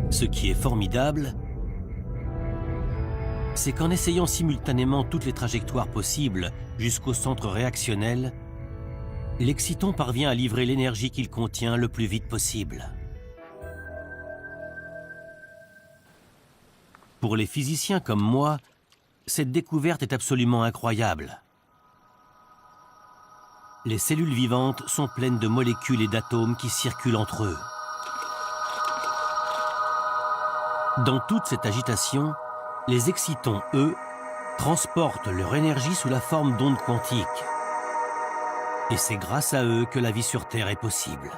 A: Ce qui est formidable, c'est qu'en essayant simultanément toutes les trajectoires possibles jusqu'au centre réactionnel, l'exciton parvient à livrer l'énergie qu'il contient le plus vite possible. Pour les physiciens comme moi, cette découverte est absolument incroyable. Les cellules vivantes sont pleines de molécules et d'atomes qui circulent entre eux. Dans toute cette agitation, les excitons, eux, transportent leur énergie sous la forme d'ondes quantiques. Et c'est grâce à eux que la vie sur Terre est possible.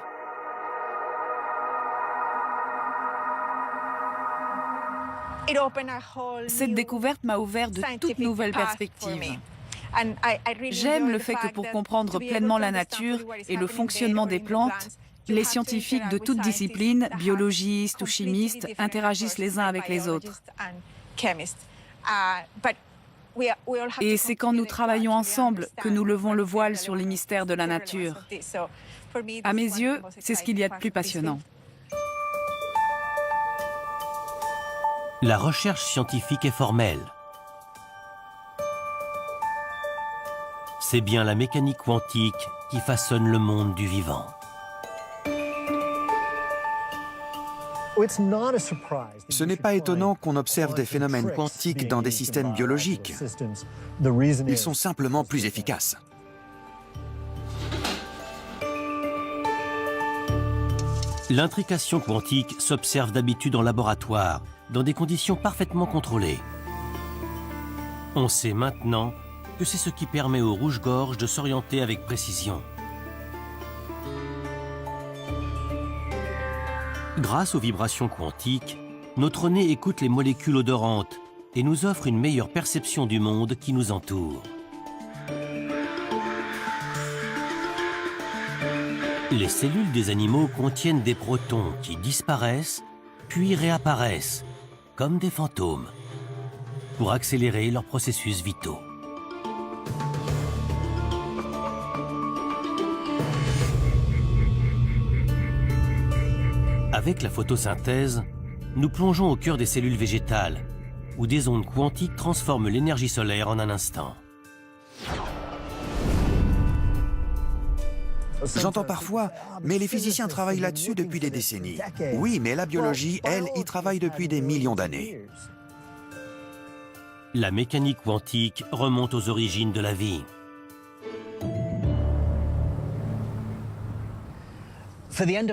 C: Cette découverte m'a ouvert de toutes nouvelles perspectives. J'aime le fait que pour comprendre pleinement la nature et le fonctionnement des plantes, les scientifiques de toutes disciplines, biologistes ou chimistes, interagissent les uns avec les autres. Et c'est quand nous travaillons ensemble que nous levons le voile sur les mystères de la nature. À mes yeux, c'est ce qu'il y a de plus passionnant.
A: La recherche scientifique est formelle. C'est bien la mécanique quantique qui façonne le monde du vivant.
B: Ce n'est pas étonnant qu'on observe des phénomènes quantiques dans des systèmes biologiques. Ils sont simplement plus efficaces.
A: L'intrication quantique s'observe d'habitude en laboratoire, dans des conditions parfaitement contrôlées. On sait maintenant que c'est ce qui permet au rouge-gorge de s'orienter avec précision. Grâce aux vibrations quantiques, notre nez écoute les molécules odorantes et nous offre une meilleure perception du monde qui nous entoure. Les cellules des animaux contiennent des protons qui disparaissent puis réapparaissent, comme des fantômes, pour accélérer leurs processus vitaux. Avec la photosynthèse, nous plongeons au cœur des cellules végétales, où des ondes quantiques transforment l'énergie solaire en un instant.
B: J'entends parfois, mais les physiciens travaillent là-dessus depuis des décennies. Oui, mais la biologie, elle, y travaille depuis des millions d'années.
A: La mécanique quantique remonte aux origines de la vie.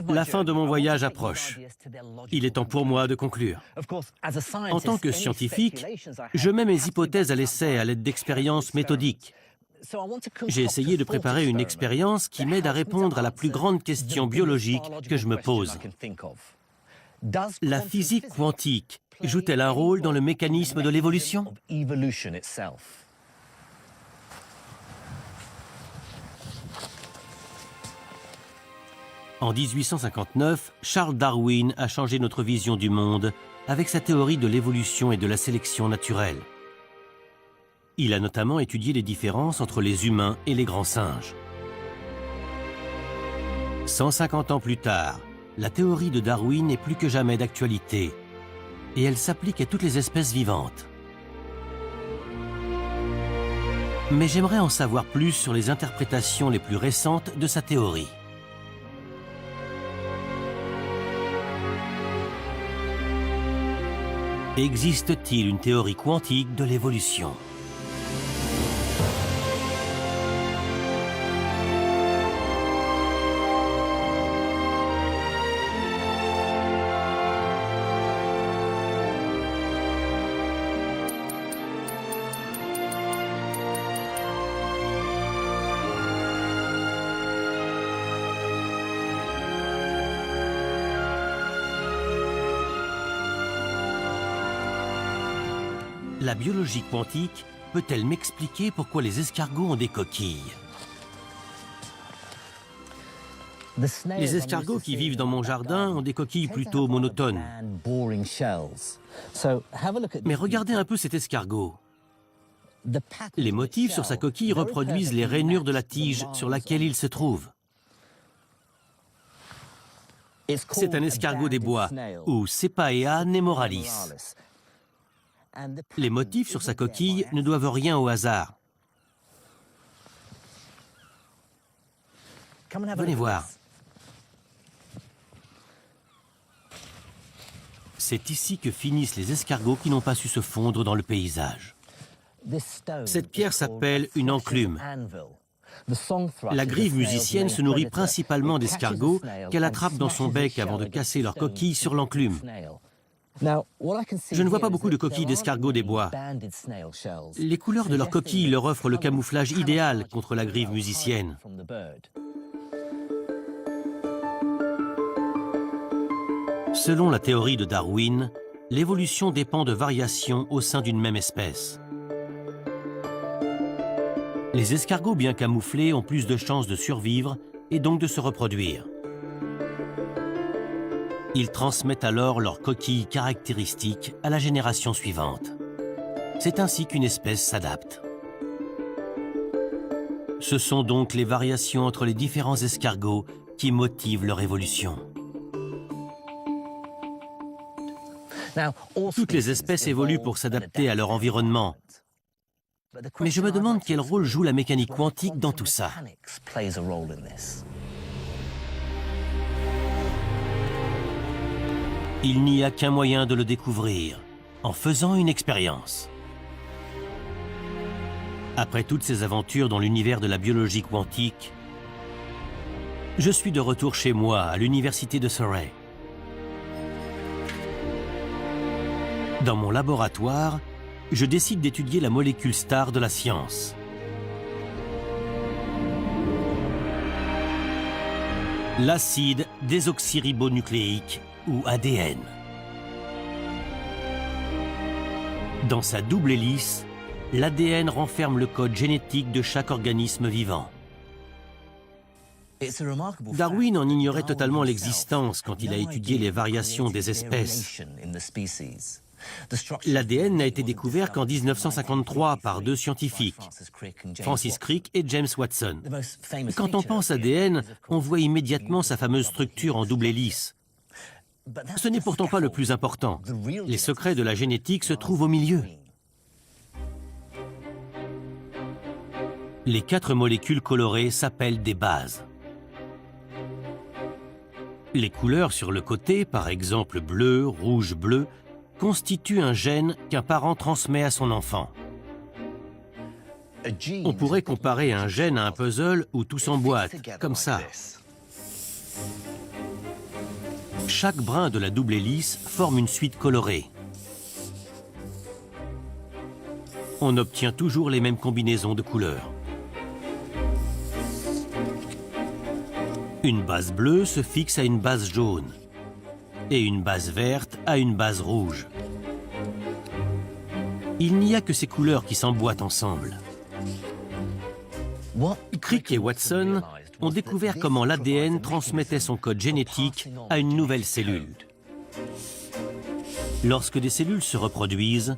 A: La fin de mon voyage approche. Il est temps pour moi de conclure. En tant que scientifique, je mets mes hypothèses à l'essai à l'aide d'expériences méthodiques. J'ai essayé de préparer une expérience qui m'aide à répondre à la plus grande question biologique que je me pose. La physique quantique joue-t-elle un rôle dans le mécanisme de l'évolution ? En 1859, Charles Darwin a changé notre vision du monde avec sa théorie de l'évolution et de la sélection naturelle. Il a notamment étudié les différences entre les humains et les grands singes. 150 ans plus tard, la théorie de Darwin est plus que jamais d'actualité et elle s'applique à toutes les espèces vivantes. Mais j'aimerais en savoir plus sur les interprétations les plus récentes de sa théorie. Existe-t-il une théorie quantique de l'évolution ? La biologie quantique peut-elle m'expliquer pourquoi les escargots ont des coquilles ? Les escargots qui vivent dans mon jardin ont des coquilles plutôt monotones. Mais regardez un peu cet escargot. Les motifs sur sa coquille reproduisent les rainures de la tige sur laquelle il se trouve. C'est un escargot des bois, ou Cepaea nemoralis. Les motifs sur sa coquille ne doivent rien au hasard. Venez voir. C'est ici que finissent les escargots qui n'ont pas su se fondre dans le paysage. Cette pierre s'appelle une enclume. La grive musicienne se nourrit principalement d'escargots qu'elle attrape dans son bec avant de casser leurs coquilles sur l'enclume. Je ne vois pas beaucoup de coquilles d'escargots des bois. Les couleurs de leurs coquilles leur offrent le camouflage idéal contre la grive musicienne. Selon la théorie de Darwin, l'évolution dépend de variations au sein d'une même espèce. Les escargots bien camouflés ont plus de chances de survivre et donc de se reproduire. Ils transmettent alors leurs coquilles caractéristiques à la génération suivante. C'est ainsi qu'une espèce s'adapte. Ce sont donc les variations entre les différents escargots qui motivent leur évolution. Toutes les espèces évoluent pour s'adapter à leur environnement. Mais je me demande quel rôle joue la mécanique quantique dans tout ça. Il n'y a qu'un moyen de le découvrir, en faisant une expérience. Après toutes ces aventures dans l'univers de la biologie quantique, je suis de retour chez moi, à l'université de Surrey. Dans mon laboratoire, je décide d'étudier la molécule star de la science. L'acide désoxyribonucléique, ou ADN. Dans sa double hélice, l'ADN renferme le code génétique de chaque organisme vivant. Darwin en ignorait totalement l'existence quand il a étudié les variations des espèces. L'ADN n'a été découvert qu'en 1953 par deux scientifiques, Francis Crick et James Watson. Quand on pense ADN, on voit immédiatement sa fameuse structure en double hélice. Ce n'est pourtant pas le plus important. Les secrets de la génétique se trouvent au milieu. Les 4 molécules colorées s'appellent des bases. Les couleurs sur le côté, par exemple bleu, rouge, bleu, constituent un gène qu'un parent transmet à son enfant. On pourrait comparer un gène à un puzzle où tout s'emboîte, comme ça. Chaque brin de la double hélice forme une suite colorée. On obtient toujours les mêmes combinaisons de couleurs. Une base bleue se fixe à une base jaune et une base verte à une base rouge. Il n'y a que ces couleurs qui s'emboîtent ensemble. Crick et Watson ont découvert comment l'ADN transmettait son code génétique à une nouvelle cellule. Lorsque des cellules se reproduisent,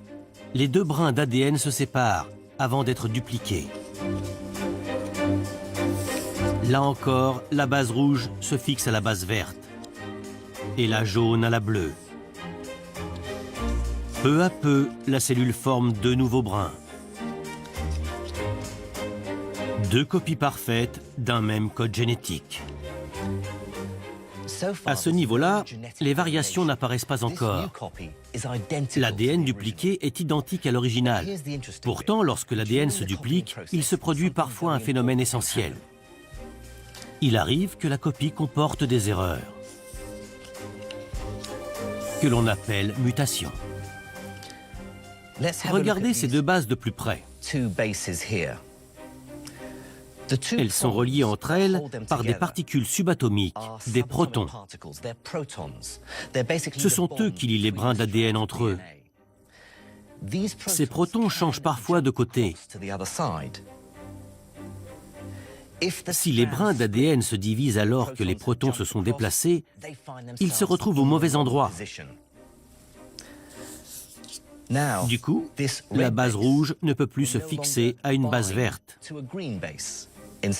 A: les 2 brins d'ADN se séparent avant d'être dupliqués. Là encore, la base rouge se fixe à la base verte et la jaune à la bleue. Peu à peu, la cellule forme 2 nouveaux brins. 2 copies parfaites d'un même code génétique. À ce niveau-là, les variations n'apparaissent pas encore. L'ADN dupliqué est identique à l'original. Pourtant, lorsque l'ADN se duplique, il se produit parfois un phénomène essentiel. Il arrive que la copie comporte des erreurs, que l'on appelle mutations. Regardez ces 2 bases de plus près. Elles sont reliées entre elles par des particules subatomiques, des protons. Ce sont eux qui lient les brins d'ADN entre eux. Ces protons changent parfois de côté. Si les brins d'ADN se divisent alors que les protons se sont déplacés, ils se retrouvent au mauvais endroit. Du coup, la base rouge ne peut plus se fixer à une base verte.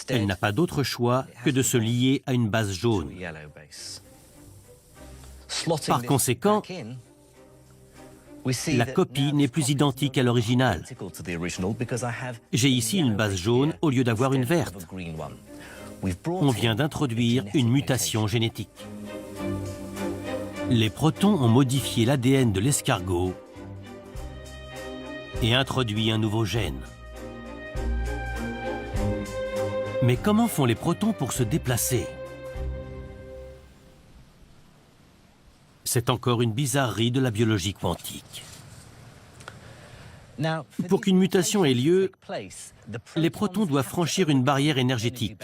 A: Elle n'a pas d'autre choix que de se lier à une base jaune. Par conséquent, la copie n'est plus identique à l'original. J'ai ici une base jaune au lieu d'avoir une verte. On vient d'introduire une mutation génétique. Les protons ont modifié l'ADN de l'escargot et introduit un nouveau gène. Mais comment font les protons pour se déplacer? C'est encore une bizarrerie de la biologie quantique. Pour qu'une mutation ait lieu, les protons doivent franchir une barrière énergétique.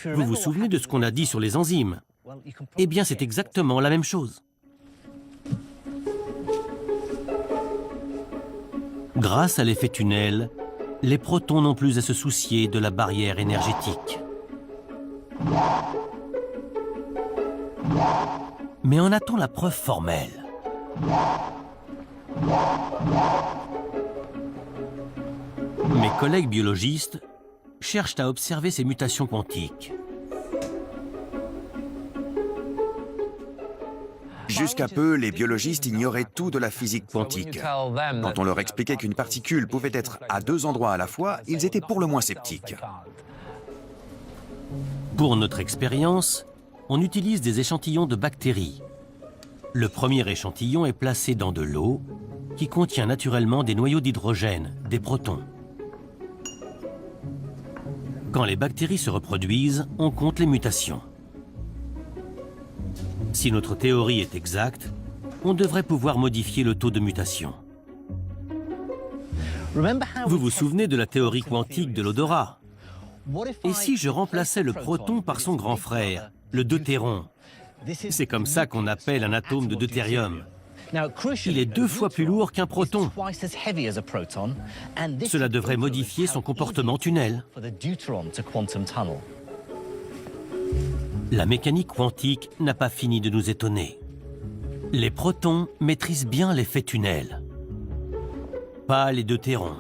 A: Vous vous souvenez de ce qu'on a dit sur les enzymes? Eh bien, c'est exactement la même chose. Grâce à l'effet tunnel, les protons n'ont plus à se soucier de la barrière énergétique. Mais en a-t-on la preuve formelle? Mes collègues biologistes cherchent à observer ces mutations quantiques.
B: Jusqu'à peu, les biologistes ignoraient tout de la physique quantique. Quand on leur expliquait qu'une particule pouvait être à deux endroits à la fois, ils étaient pour le moins sceptiques.
A: Pour notre expérience, on utilise des échantillons de bactéries. Le premier échantillon est placé dans de l'eau qui contient naturellement des noyaux d'hydrogène, des protons. Quand les bactéries se reproduisent, on compte les mutations. Si notre théorie est exacte, on devrait pouvoir modifier le taux de mutation. Vous vous souvenez de la théorie quantique de l'odorat? Et si je remplaçais le proton par son grand frère, le deutéron? C'est comme ça qu'on appelle un atome de deutérium. Il est 2 fois plus lourd qu'un proton. Cela devrait modifier son comportement tunnel. La mécanique quantique n'a pas fini de nous étonner. Les protons maîtrisent bien l'effet tunnel, pas les deutérons.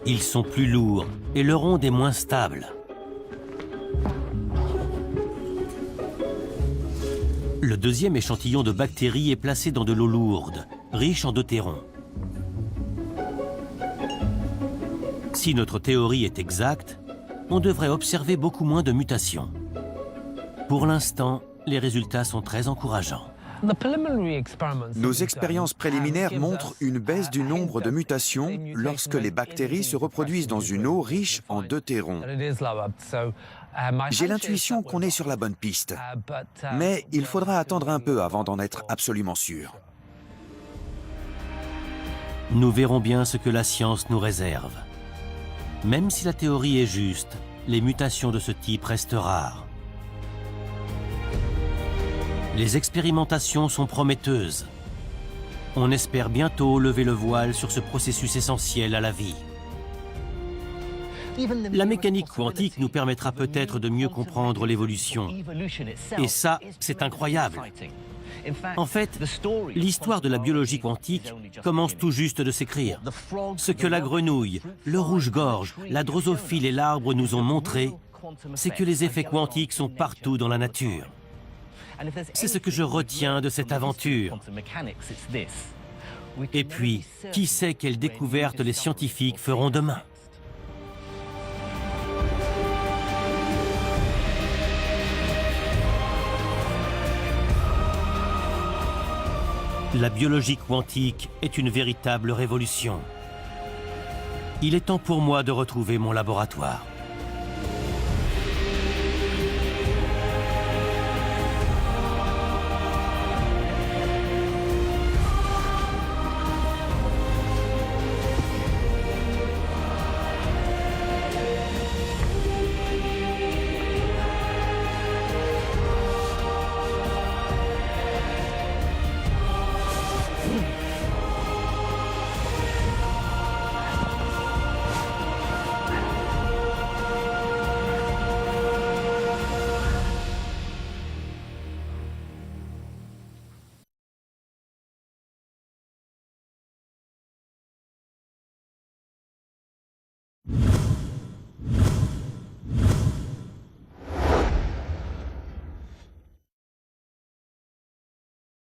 A: Ils sont plus lourds et leur onde est moins stable. Le deuxième échantillon de bactéries est placé dans de l'eau lourde, riche en deutérons. Si notre théorie est exacte, on devrait observer beaucoup moins de mutations. Pour l'instant, les résultats sont très encourageants.
B: Nos expériences préliminaires montrent une baisse du nombre de mutations lorsque les bactéries se reproduisent dans une eau riche en deutérons. J'ai l'intuition qu'on est sur la bonne piste, mais il faudra attendre un peu avant d'en être absolument sûr.
A: Nous verrons bien ce que la science nous réserve. Même si la théorie est juste, les mutations de ce type restent rares. Les expérimentations sont prometteuses. On espère bientôt lever le voile sur ce processus essentiel à la vie. La mécanique quantique nous permettra peut-être de mieux comprendre l'évolution. Et ça, c'est incroyable. En fait, l'histoire de la biologie quantique commence tout juste de s'écrire. Ce que la grenouille, le rouge-gorge, la drosophile et l'arbre nous ont montré, c'est que les effets quantiques sont partout dans la nature. C'est ce que je retiens de cette aventure. Et puis, qui sait quelles découvertes les scientifiques feront demain? La biologie quantique est une véritable révolution. Il est temps pour moi de retrouver mon laboratoire.